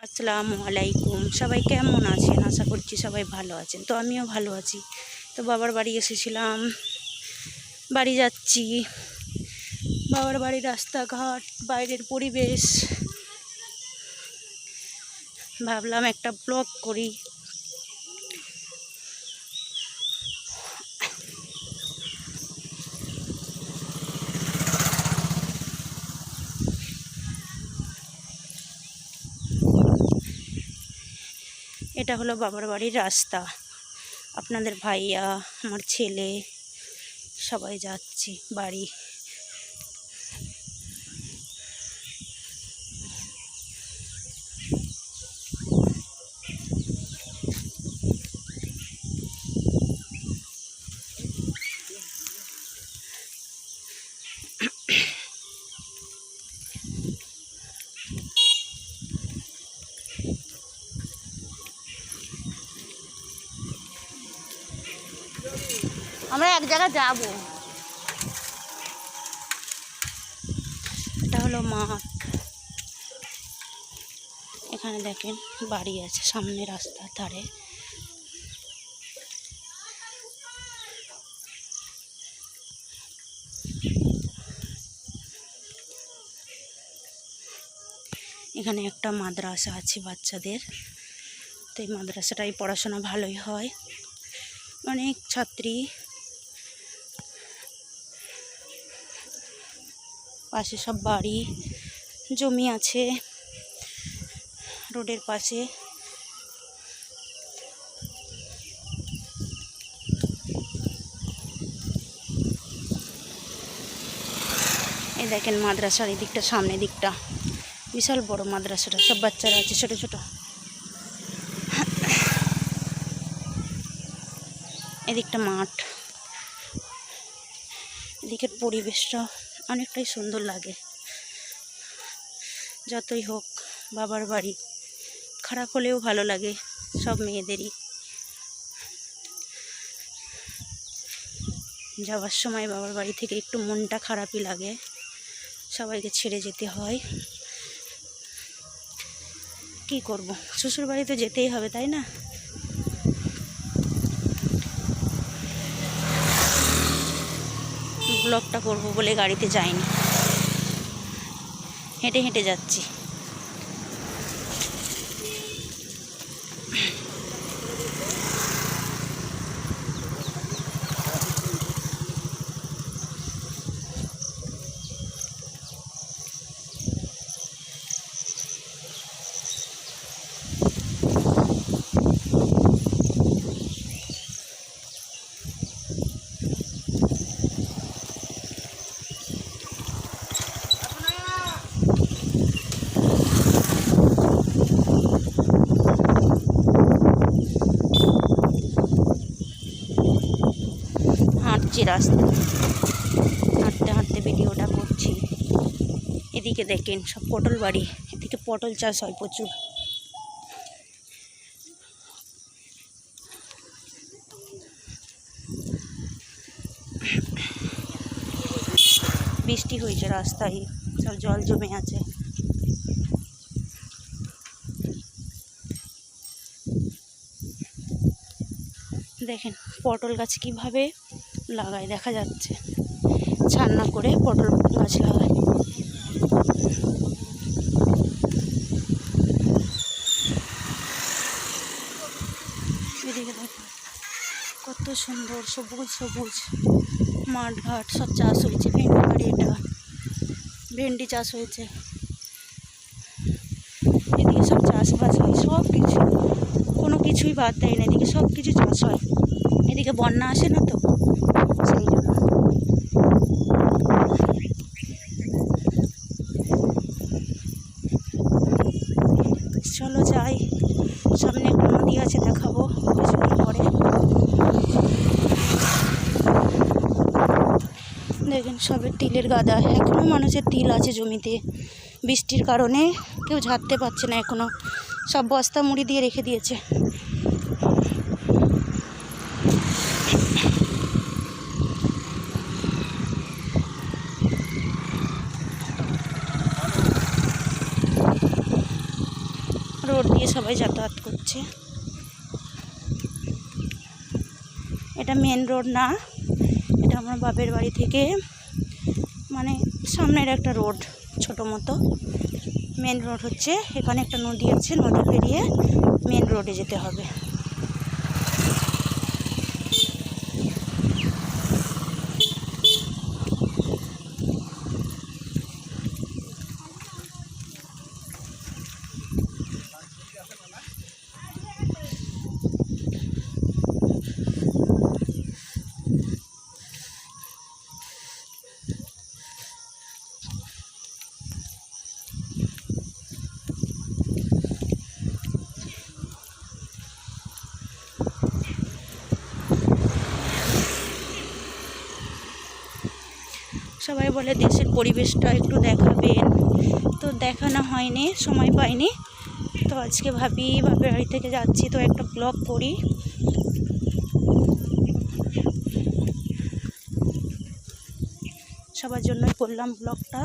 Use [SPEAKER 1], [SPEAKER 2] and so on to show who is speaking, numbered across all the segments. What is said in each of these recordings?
[SPEAKER 1] আসসালামু আলাইকুম। সবাই কেমন আছেন? আশা করছি সবাই ভালো আছেন। তো আমিও ভালো আছি। তো বাবার বাড়ি এসেছিলাম, বাড়ি যাচ্ছি। বাবার বাড়ির রাস্তাঘাট, বাইরের পরিবেশ, ভাবলাম একটা ব্লগ করি। এটা হলো বাবার বাড়ির রাস্তা। আপনাদের ভাইয়া, আমার ছেলে সবাই যাচ্ছি বাড়ি। আমরা এক জায়গায় যাব। এটা হলো মাঠ। এখানে দেখেন বাড়ি আছে সামনে রাস্তার ধারে। এখানে একটা মাদ্রাসা আছে বাচ্চাদের। তো এই মাদ্রাসাটায় পড়াশোনা ভালোই হয়, অনেক ছাত্রী। পাশে সব বাড়ি, জমি আছে রোডের পাশে। এই দেখেন মাদ্রাসার এই দিকটা, সামনের দিকটা বিশাল বড় মাদ্রাসাটা। সব বাচ্চারা আছে ছোট ছোট। এদিকটা মাঠ। এদিকের পরিবেশটা অনেকটাই সুন্দর লাগে। যতই হোক বাবার বাড়ি, খারাপ হলেও ভালো লাগে সব মেয়েদেরই। যাওয়ার সময় বাবার বাড়ি থেকে একটু মনটা খারাপই লাগে, সবাইকে ছেড়ে যেতে হয়। কি করব, শ্বশুর বাড়ি তো যেতেই হবে, তাই না? ব্লগটা করব বলে গাড়িতে যাইনি, হেঁটে হেঁটে যাচ্ছি। হাঁটছি রাস্তা, হাঁটতে হাঁটতে ভিডিওটা করছি। এদিকে দেখেন সব পটল বাড়ি। এদিকে পটল চাষ হয় প্রচুর। বৃষ্টি হয়েছে, রাস্তায় সব জল জমে আছে। দেখেন পটল গাছ কিভাবে লাগায়, দেখা যাচ্ছে ছান্না করে পটল গাছ লাগায়। এদিকে দেখেন কত সুন্দর সবুজ সবুজ মাঠ ঘাট, সব চাষ হয়েছে। ভেন্ডি বাড়ি, এটা ভেন্ডি চাষ হয়েছে। এদিকে সব চাষবাস হয়, সব কিছু, কোনো কিছুই বাদ দেয় না। এদিকে সব কিছু চাষ হয়। এদিকে বন্যা আসে না তো, সেই জন্য। চলো যাই, সামনে একটা নদী আছে, দেখাবো কিছুক্ষণ পরে। দেখেন সবের তিলের গাদা, এখনো মানুষের তিল আছে জমিতে। বৃষ্টির কারণে কেউ ঝাড়তে পারছে না এখনো, সব বস্তা মুড়ি দিয়ে রেখে দিয়েছে। রোড দিয়ে সবাই যাতায়াত করছে। এটা মেন রোড না, এটা আমার বাপের বাড়ি থেকে মানে সামনের একটা রোড, ছোট মতো। মেন রোড হচ্ছে এখানে একটা নদী আছে, নদী পেরিয়ে মেন রোডে যেতে হবে। সবাই বলে দেশের পরিবেশটা একটু দেখাবেন, তো দেখানো হয়নি, সময় পাইনি। তো আজকে ভাবি বাপের বাড়ি থেকে যাচ্ছি, তো একটা ব্লগ করি। সবার জন্যই করলাম ব্লগটা।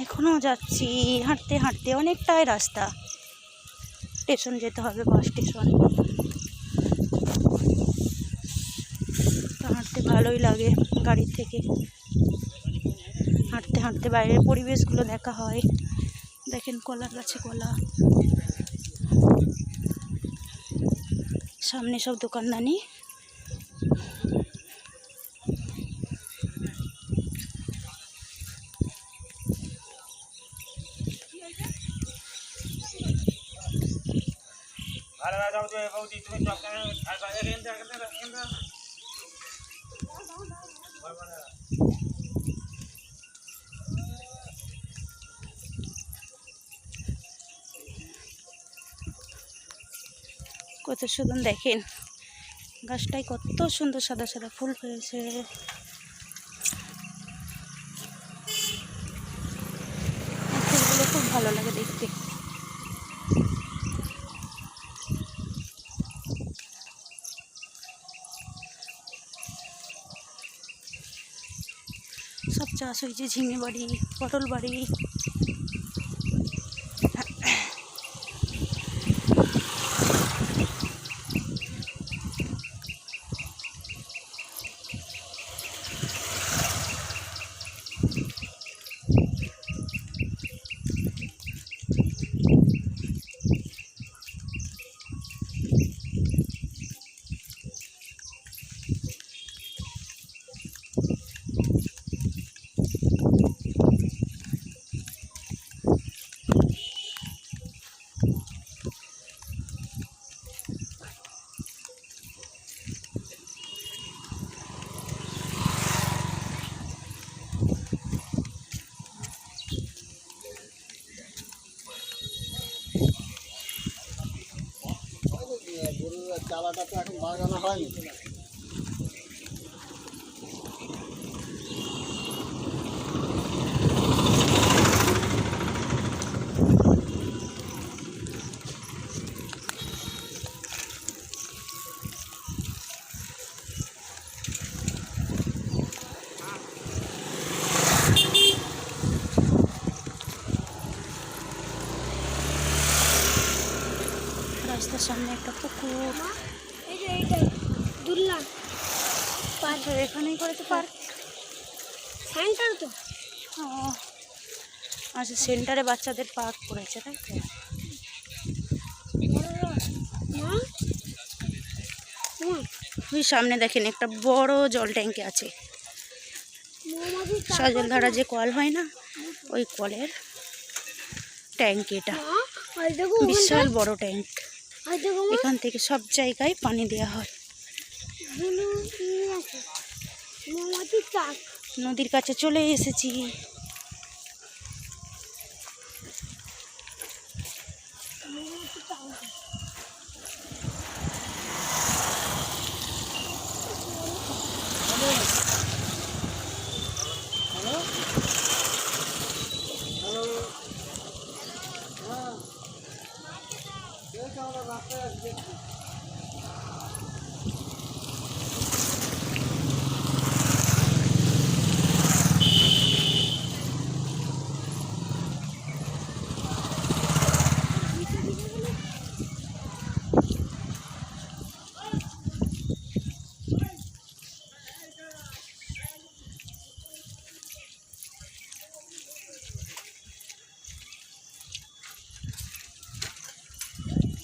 [SPEAKER 1] এখনও যাচ্ছি হাঁটতে হাঁটতে, অনেকটাই রাস্তা। স্টেশন যেতে হবে, বাস স্টেশন। তো হাঁটতে ভালোই লাগে গাড়ির থেকে। হাঁটতে হাঁটতে বাইরের পরিবেশগুলো দেখা হয়। দেখেন কলার গাছে কলা, সামনে সব দোকানদানি। কত সুন্দর দেখেন, গাছটায় কত সুন্দর সাদা সাদা ফুল হয়েছে। ফুলগুলো খুব ভালো লাগে দেখতে। সব চাষ হয়েছে, ঝিঙে বাড়ি, পটল বাড়ি।
[SPEAKER 2] চালাটা তো এখন বাগানো হয়নি।
[SPEAKER 1] রাস্তার সামনে একটা পুকুর, এখানেই করেছে পার্ক
[SPEAKER 3] সেন্টার তো।
[SPEAKER 1] আচ্ছা, সেন্টারে বাচ্চাদের পার্ক করেছে, তাই তো? ওই সামনে দেখেন একটা বড় জল ট্যাঙ্কি আছে, সজলধারা যে কল হয় না, ওই কলের ট্যাঙ্ক। এটা বিশাল বড় ট্যাঙ্ক।
[SPEAKER 3] হয়তো গোমা
[SPEAKER 1] এখান থেকে সব জায়গায় পানি দেওয়া হয়।
[SPEAKER 3] ব্লু নিয়ে আছে মোমবাতির চাক।
[SPEAKER 1] নদীর কাছে চলে এসেছি।
[SPEAKER 3] মোমবাতির চাক আছে।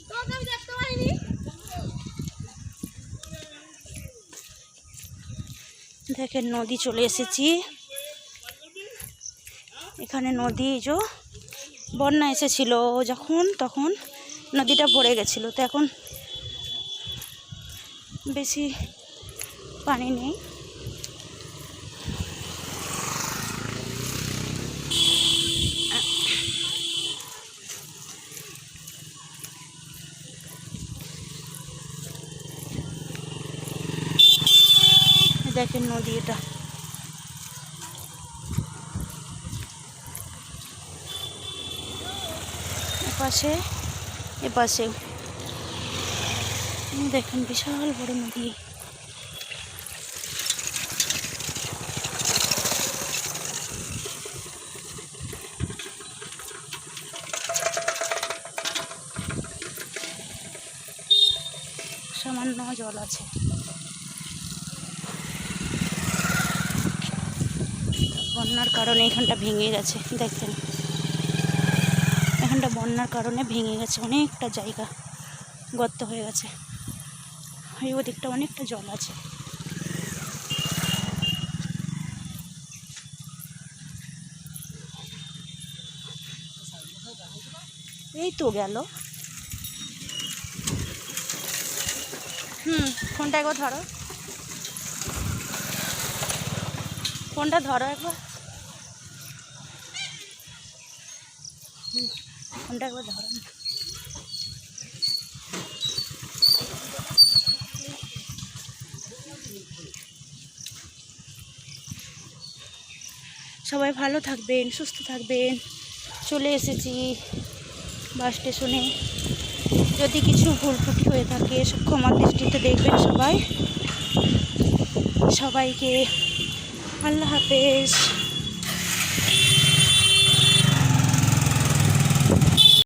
[SPEAKER 3] তোকে আমি দেখতে পাইনি।
[SPEAKER 1] দেখেন নদী চলে এসেছি। এখানে নদী বন্যা এসেছিল যখন, তখন নদীটা ভরে গেছিল। তো এখন বেশি পানি নেই। দেখেন নদী, এটা এপাশে এপাশে দেখেন বিশাল বড় নদী। সামান্য জল আছে। বন্যার কারণে এখানটা ভেঙে গেছে। দেখেন এখানটা বন্যার কারণে ভেঙে গেছে, অনেকটা জায়গা গর্ত হয়ে গেছে। এই ওদিকটা অনেকটা জল আছে। এই তো গেল। ফোনটা একবার ধরো, ফোনটা ধরো একবার, ফোনটা একবার ধরো। সবাই ভালো থাকবেন, সুস্থ থাকবেন। চলে এসেছি বাস স্টেশনে। যদি কিছু ভুল ত্রুটি হয়ে থাকে ক্ষমা দৃষ্টিতে দেখবেন সবাই। সবাইকে আল্লাহ হাফেজ।